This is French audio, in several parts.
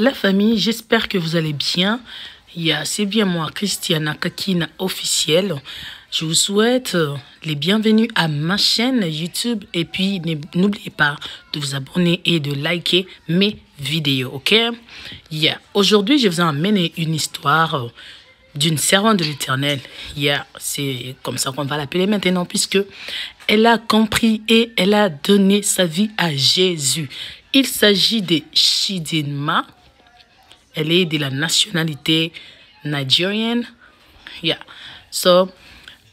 la famille, j'espère que vous allez bien. C'est bien moi, Christiana Kakina officielle. Je vous souhaite les bienvenus à ma chaîne YouTube. Et puis, n'oubliez pas de vous abonner et de liker mes vidéos, ok? Aujourd'hui, je vous ai amené une histoire d'une servante de l'Éternel. C'est comme ça qu'on va l'appeler maintenant, puisque elle a compris et elle a donné sa vie à Jésus. Il s'agit de Chidinma. Elle est de la nationalité nigérienne.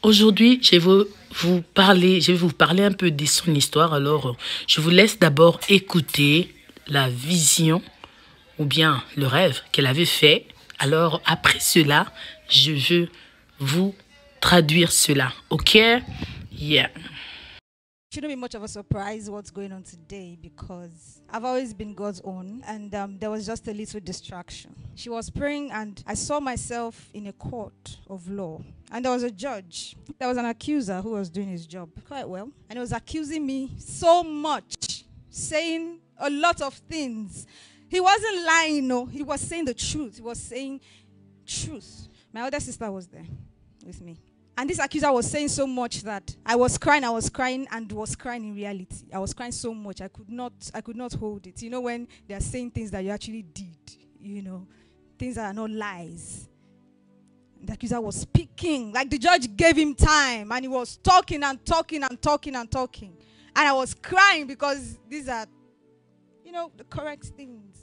Aujourd'hui, je vais vous parler un peu de son histoire. Alors, je vous laisse d'abord écouter la vision ou bien le rêve qu'elle avait fait. Alors, après cela, je veux vous traduire cela. OK? Shouldn't be much of a surprise what's going on today because I've always been God's own, and there was just a little distraction. She was praying and I saw myself in a court of law, and there was a judge. There was an accuser who was doing his job quite well, and he was accusing me so much, saying a lot of things. He wasn't lying, no, he was saying the truth. He was saying truth. My older sister was there with me. And this accuser was saying so much that I was crying, and was crying in reality. I was crying so much I could not hold it. You know, when they are saying things that you actually did, you know, things that are not lies. The accuser was speaking, like the judge gave him time, and he was talking and talking and talking and talking. And I was crying because these are, you know, the correct things.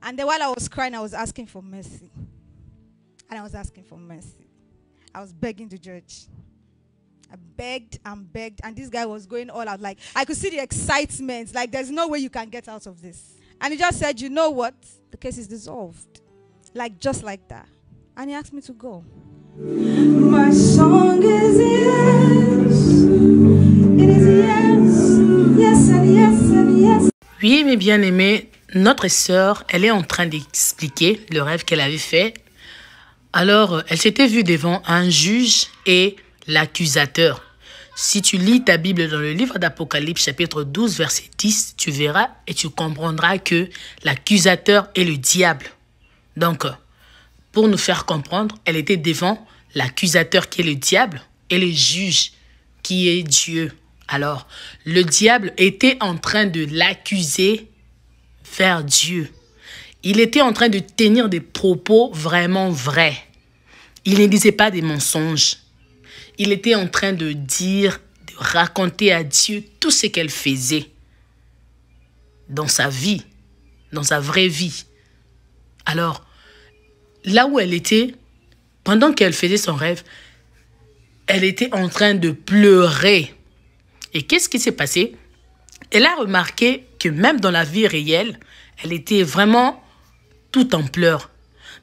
And then while I was crying, I was asking for mercy. And I was asking for mercy. I was begging the judge. I begged and begged, and this guy was going all out. Like, I could see the excitement. Like, there's no way you can get out of this. And he just said, you know what? The case is dissolved. Like, just like that. And he asked me to go. My song is yes. It is yes. Yes and yes and yes. Oui, mes bien-aimés, notre sœur, elle est en train d'expliquer le rêve qu'elle avait fait. Alors, elle s'était vue devant un juge et l'accusateur. Si tu lis ta Bible dans le livre d'Apocalypse, chapitre 12, verset 10, tu verras et tu comprendras que l'accusateur est le diable. Donc, pour nous faire comprendre, elle était devant l'accusateur qui est le diable et le juge qui est Dieu. Alors, le diable était en train de l'accuser vers Dieu. Il était en train de tenir des propos vraiment vrais. Il ne disait pas des mensonges. Il était en train de dire, de raconter à Dieu tout ce qu'elle faisait dans sa vie, dans sa vraie vie. Alors, là où elle était, pendant qu'elle faisait son rêve, elle était en train de pleurer. Et qu'est-ce qui s'est passé? Elle a remarqué que même dans la vie réelle, elle était vraiment tout en pleurs.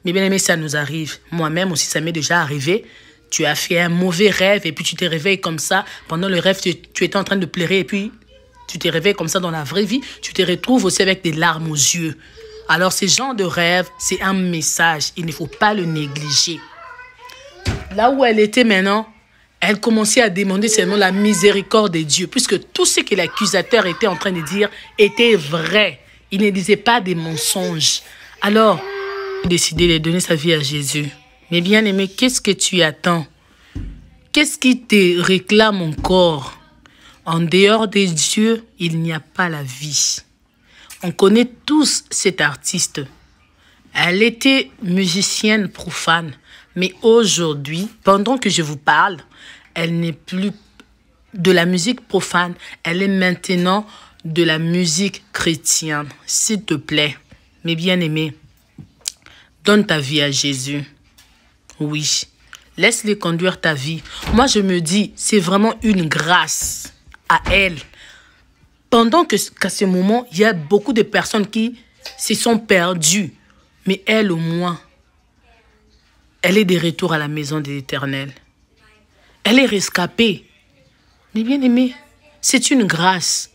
Mais bien aimé, ça nous arrive. Moi-même aussi, ça m'est déjà arrivé. Tu as fait un mauvais rêve et puis tu te réveilles comme ça. Pendant le rêve, tu étais en train de pleurer et puis tu te réveilles comme ça dans la vraie vie. Tu te retrouves aussi avec des larmes aux yeux. Alors, ce genre de rêve, c'est un message. Il ne faut pas le négliger. Là où elle était maintenant, elle commençait à demander seulement la miséricorde de Dieu, puisque tout ce que l'accusateur était en train de dire était vrai. Il ne disait pas des mensonges. Alors, elle a décidé de donner sa vie à Jésus. Mais bien aimé, qu'est-ce que tu attends? Qu'est-ce qui te réclame encore? En dehors de Dieu, il n'y a pas la vie. On connaît tous cet artiste. Elle était musicienne profane. Mais aujourd'hui, pendant que je vous parle, elle n'est plus de la musique profane. Elle est maintenant de la musique chrétienne. S'il te plaît, mes bien-aimés, donne ta vie à Jésus. Oui, laisse-le conduire ta vie. Moi, je me dis, c'est vraiment une grâce à elle. Pendant qu'à ce moment, il y a beaucoup de personnes qui se sont perdues. Mais elle, au moins, elle est de retour à la maison de l'Éternel. Elle est rescapée. Mais bien aimé, c'est une grâce.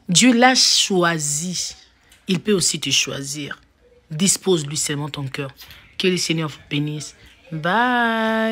Dieu l'a choisi. Il peut aussi te choisir. Dispose-lui seulement ton cœur. Que le Seigneur vous bénisse. Bye.